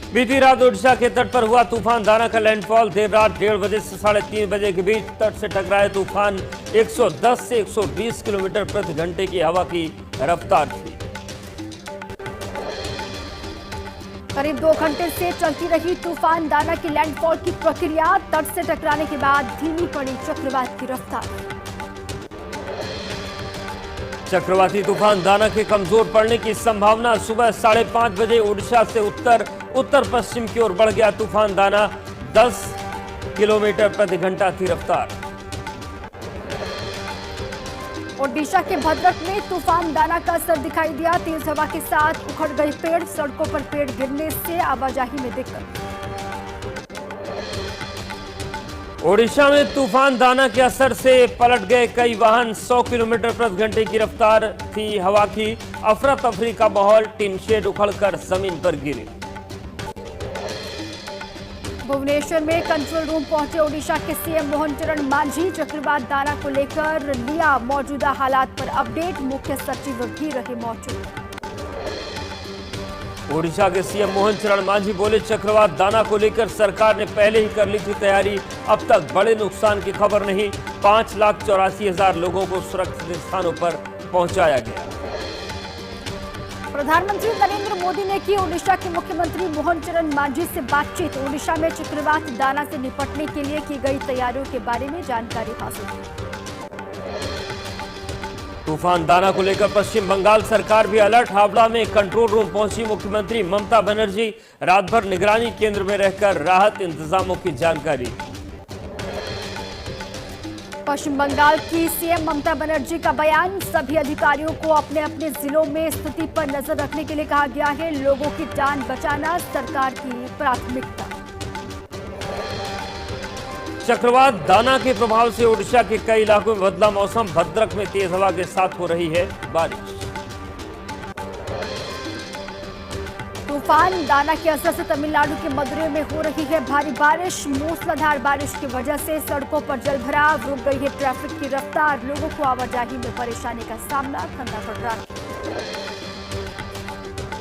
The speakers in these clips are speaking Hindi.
बीती रात ओडिशा के तट पर हुआ तूफान दाना का लैंडफॉल। देर रात 1:30 बजे से 3:30 बजे के बीच तट से टकराए तूफान 110 से 120 किलोमीटर प्रति घंटे की हवा की रफ्तार थी। करीब 2 घंटे से चलती रही तूफान दाना की लैंडफॉल की प्रक्रिया। तट से टकराने के बाद धीमी पड़ी चक्रवात की रफ्तार। चक्रवाती तूफान दाना के कमजोर पड़ने की संभावना। सुबह 5:30 बजे ओडिशा से उत्तर पश्चिम की ओर बढ़ गया तूफान दाना। 10 किलोमीटर प्रति घंटा थी रफ्तार। ओडिशा के भद्रक में तूफान दाना का असर दिखाई दिया। तेज हवा के साथ उखड़ गए पेड़, सड़कों पर पेड़ गिरने से आवाजाही में दिक्कत। ओडिशा में तूफान दाना के असर से पलट गए कई वाहन। 100 किलोमीटर प्रति घंटे की रफ्तार थी हवा की। अफरा तफरी का माहौल। टीन शेड उखड़कर जमीन पर गिरे। भुवनेश्वर में कंट्रोल रूम पहुंचे ओडिशा के सीएम मोहन चरण मांझी। चक्रवात दाना को लेकर लिया मौजूदा हालात पर अपडेट। मुख्य सचिव भी रहे मौजूद। ओडिशा के सीएम मोहन चरण मांझी बोले, चक्रवात दाना को लेकर सरकार ने पहले ही कर ली थी तैयारी। अब तक बड़े नुकसान की खबर नहीं। 5,84,000 लोगों को सुरक्षित स्थानों पर पहुंचाया गया। प्रधानमंत्री नरेंद्र मोदी ने की ओडिशा के मुख्यमंत्री मोहन चरण मांझी से बातचीत। ओडिशा में चक्रवात दाना से निपटने के लिए की गई तैयारियों के बारे में जानकारी हासिल की। तूफान दाना को लेकर पश्चिम बंगाल सरकार भी अलर्ट। हावड़ा में कंट्रोल रूम पहुंची मुख्यमंत्री ममता बनर्जी। रात भर निगरानी केंद्र में रहकर राहत इंतजामों की जानकारी। पश्चिम बंगाल की सीएम ममता बनर्जी का बयान। सभी अधिकारियों को अपने अपने जिलों में स्थिति पर नजर रखने के लिए कहा गया है। लोगों की जान बचाना सरकार की प्राथमिकता। चक्रवात दाना के प्रभाव से ओडिशा के कई इलाकों में बदला मौसम। भद्रक में तेज हवा के साथ हो रही है बारिश। तूफान दाना के असर से तमिलनाडु के मदुरै में हो रही है भारी बारिश। मूसलाधार बारिश की वजह से सड़कों पर जलभराव। रुक गई है ट्रैफिक की रफ्तार। लोगों को आवाजाही में परेशानी का सामना करना पड़ रहा है।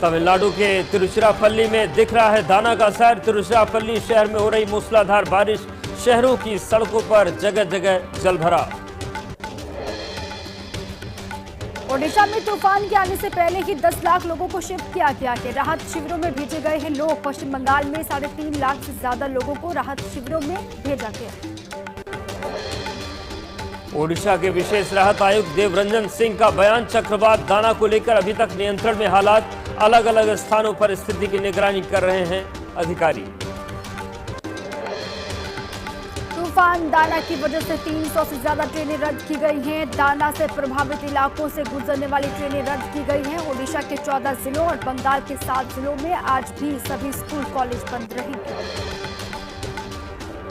तमिलनाडु के तिरुचिरापल्ली में दिख रहा है दाना का असर। तिरुचिरापल्ली शहर में हो रही मूसलाधार बारिश। शहरों की सड़कों पर जगह जगह जलभराव। ओडिशा में तूफान के आने से पहले ही 10 लाख लोगों को शिफ्ट किया गया है। राहत शिविरों में भेजे गए हैं लोग। पश्चिम बंगाल में 3.5 लाख से ज्यादा लोगों को राहत शिविरों में भेजा गया। ओडिशा के विशेष राहत आयुक्त देवरंजन सिंह का बयान। चक्रवात दाना को लेकर अभी तक नियंत्रण में हालात। अलग अलग स्थानों पर स्थिति की निगरानी कर रहे हैं अधिकारी। तूफान दाना की वजह से 300 से ज्यादा ट्रेनें रद्द की गई हैं। दाना से प्रभावित इलाकों से गुजरने वाली ट्रेनें रद्द की गई हैं। ओडिशा के 14 जिलों और बंगाल के 7 जिलों में आज भी सभी स्कूल कॉलेज बंद रहेंगे।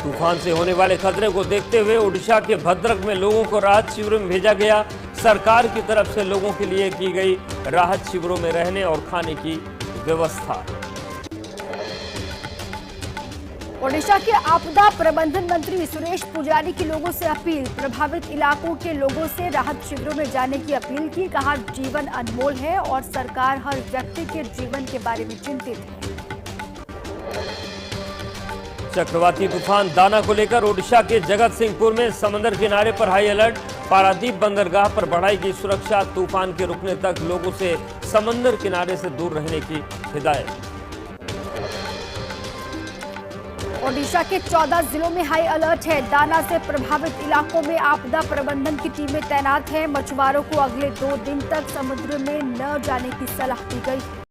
तूफान से होने वाले खतरे को देखते हुए ओडिशा के भद्रक में लोगों को राहत शिविरों में भेजा गया। सरकार की तरफ से लोगों के लिए की गई राहत शिविरों में रहने और खाने की व्यवस्था। ओडिशा के आपदा प्रबंधन मंत्री सुरेश पुजारी की लोगों से अपील। प्रभावित इलाकों के लोगों से राहत शिविरों में जाने की अपील की। कहा, जीवन अनमोल है और सरकार हर व्यक्ति के जीवन के बारे में चिंतित है। चक्रवाती तूफान दाना को लेकर ओडिशा के जगत सिंहपुर में समंदर किनारे पर हाई अलर्ट। पारादीप बंदरगाह पर बढ़ाई गई सुरक्षा। तूफान के रुकने तक लोगों से समंदर किनारे से दूर रहने की हिदायत। ओडिशा के 14 जिलों में हाई अलर्ट है। दाना से प्रभावित इलाकों में आपदा प्रबंधन की टीमें तैनात हैं। मछुआरों को अगले 2 दिन तक समुद्र में न जाने की सलाह दी गई।